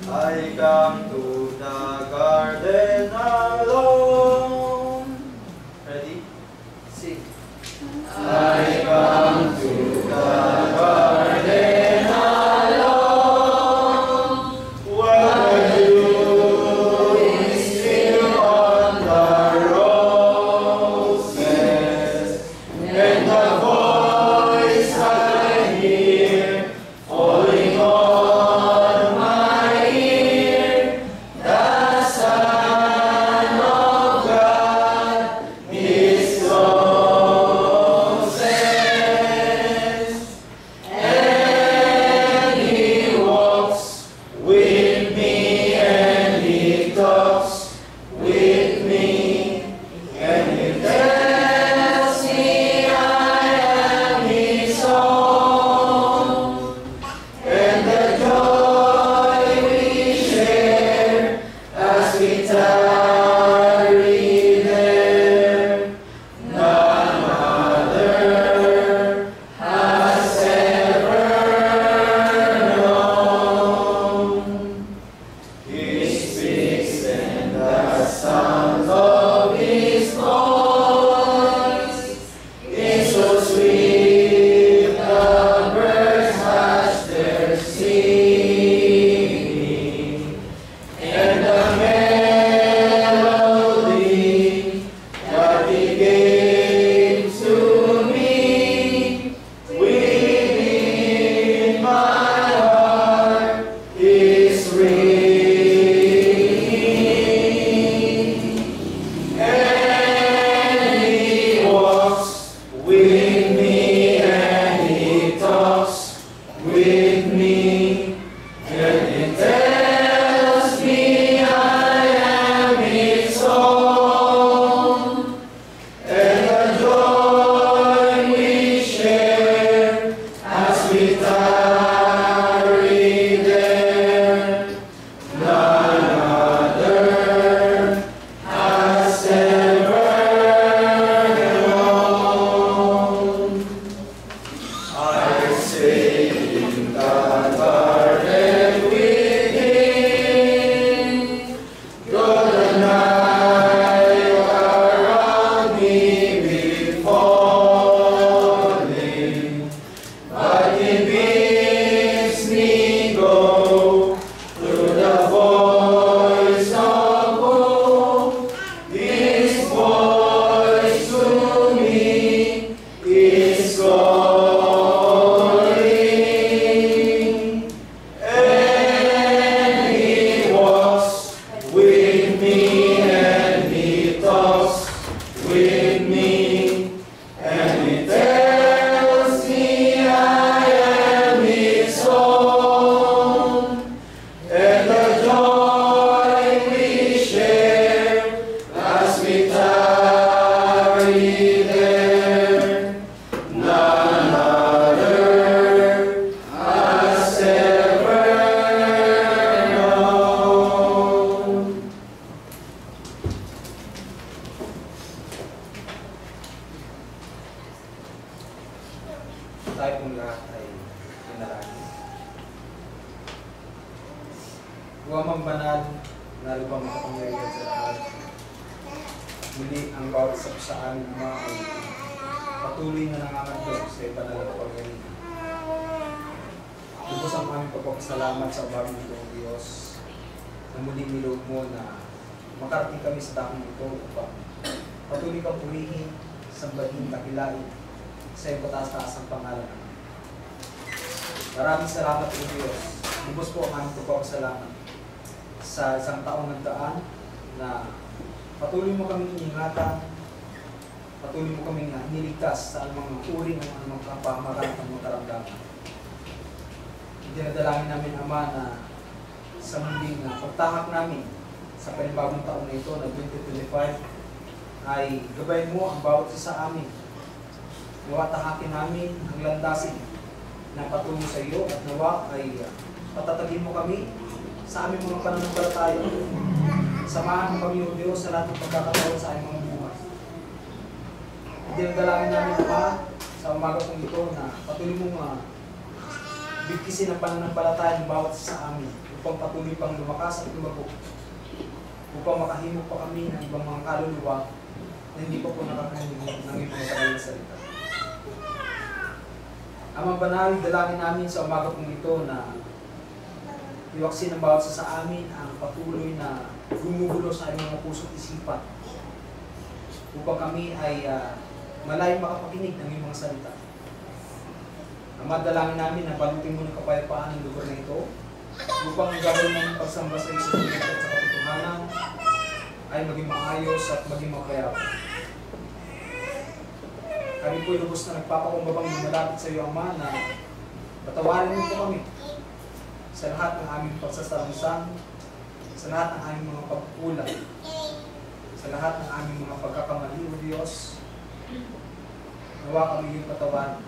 I come to the garden alone. Ready? Sing. I come to the garden alone. Where the dew is still on the roses, and the voice I hear falling on my ear, the Son of God is closest, and He walks with me, and He talks with me, and He tells me I am His own, and the joy we share as we tarry there, none other has ever known. He speaks, and the sound of His voice is so sweet, the birds hush their singing, and the melody that He gave to me within my heart is ringing, and He walks with me, and He talks with me, and He tells me I am His own, and the joy we share as we tarry there, none other has ever known. I stay in the garden with Him, though the night around me be falling, but He bids me go through the voice of hope. His voice to me is calling, and He walks with me, and He talks with me, and He tells me I am His own, and the joy we share as we tarry there, none other has ever known. Tayo pong lahat ay manalangin. Huwag banal na lubang makapangyarihan sa lahat. Muli ang bawat isa sa aming Ama ay patuloy na nangangandog sa banal na kapangyarihan. Lubos ang aming pagpapasalamat sa bagong itong Diyos na muling niloob mo na makarating kami sa dakong ito upang patuloy kang purihin, sambahin, dakilain sa iyong pataas-taas ang pangalan namin. Maraming salamat po Diyos. Lubos po ang aming pagpapasalamat sa isang taong nagdaan na patuloy mo kaming ingatan, patuloy mo kaming niligtas sa anumang uri ng anumang kapahamaran at anumang karamdaman. Dinadalangin namin Ama na sa muling pagtahak namin sa panibagong taon na ito na 2025 ay gabayin mo ang bawat isa sa amin. Nawa tahakin namin ang landasin na patungo sa iyo at nawa ay patatagin mo kami sa aming mga pananampalataya. Samahan mo kami, O Diyos, sa lahat ng pagkakataon sa aming mga buhay. Dinadalangin namin Ama sa umaga kong ito na patuloy mong bigkisin ang pananampalataya ng bawat isa sa amin upang patuloy pang lumakas at lumago, upang makahimok pa kami ng ibang mga kaluluwa na hindi pa po nakakarinig ng iyong mga banal na salita. Amang banal, dalangin namin sa umaga pong ito na iwaksin ng bawat isa sa amin ang patuloy na gumugulo sa aming mga puso't isipan upang kami ay malayong makapakinig ng iyong mga salita. Ama, dalangin namin na balutin mo ng kapayapaan ng lugar na ito upang ang gagawin ng pagsamba sa isang at sa katotohanan ay maging maayos at maging mapayapa. Kami po'y lubos na nagpapakumbabang lumalapit sa iyo, Ama, na patawarin mo po kami sa lahat ng aming pagsasarangsan, sa lahat ng aming mga pagkukulang, sa lahat ng aming mga pagkakamali, O Diyos. Nawa kami yung patawarin.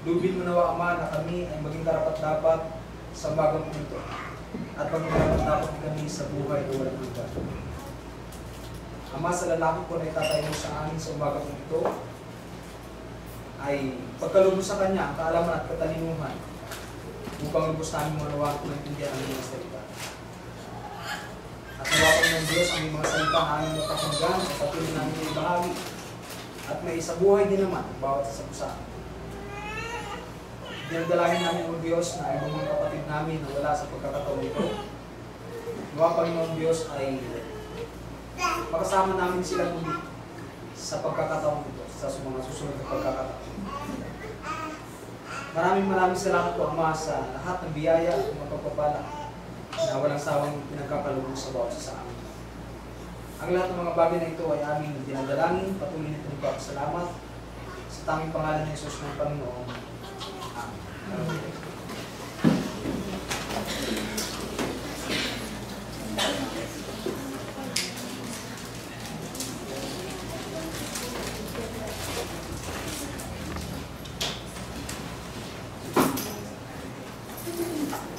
Lubin mo nawa, Ama, na kami ay maging karapat-dapat sa bagang ito at maging karapat-dapat kami sa buhay na walang hanggan. Ama, sa lalaki po na itatay mo sa amin sa umaga po ito, ay pagkalubos sa Kanya ang kaalaman at katalinuhan upang lubos namin manawa at maintindihan ang mga salita. At nawakan ng Diyos ang mga salita na aming napakinggan at patuloy namin ibahagi at may isabuhay din naman bawat isa po sa amin. Dinadalangin namin, O Diyos, na ibang mga kapatid namin na wala sa pagkakataon ito. Nawa, Panginoon Diyos, ay makasama namin sila muli sa pagkakataon ito, sa mga susunod na pagkakataon. Maraming salamat po, Ama, sa lahat ng biyaya at mga pagpapala na walang sawang pinagkakalugod sa bawat isa sa amin. Ang lahat ng mga bagay na ito ay aming dinadalangin, patuloy nitong pagpapasalamat sa tanging pangalan ng Jesus ng Panginoon. Amen.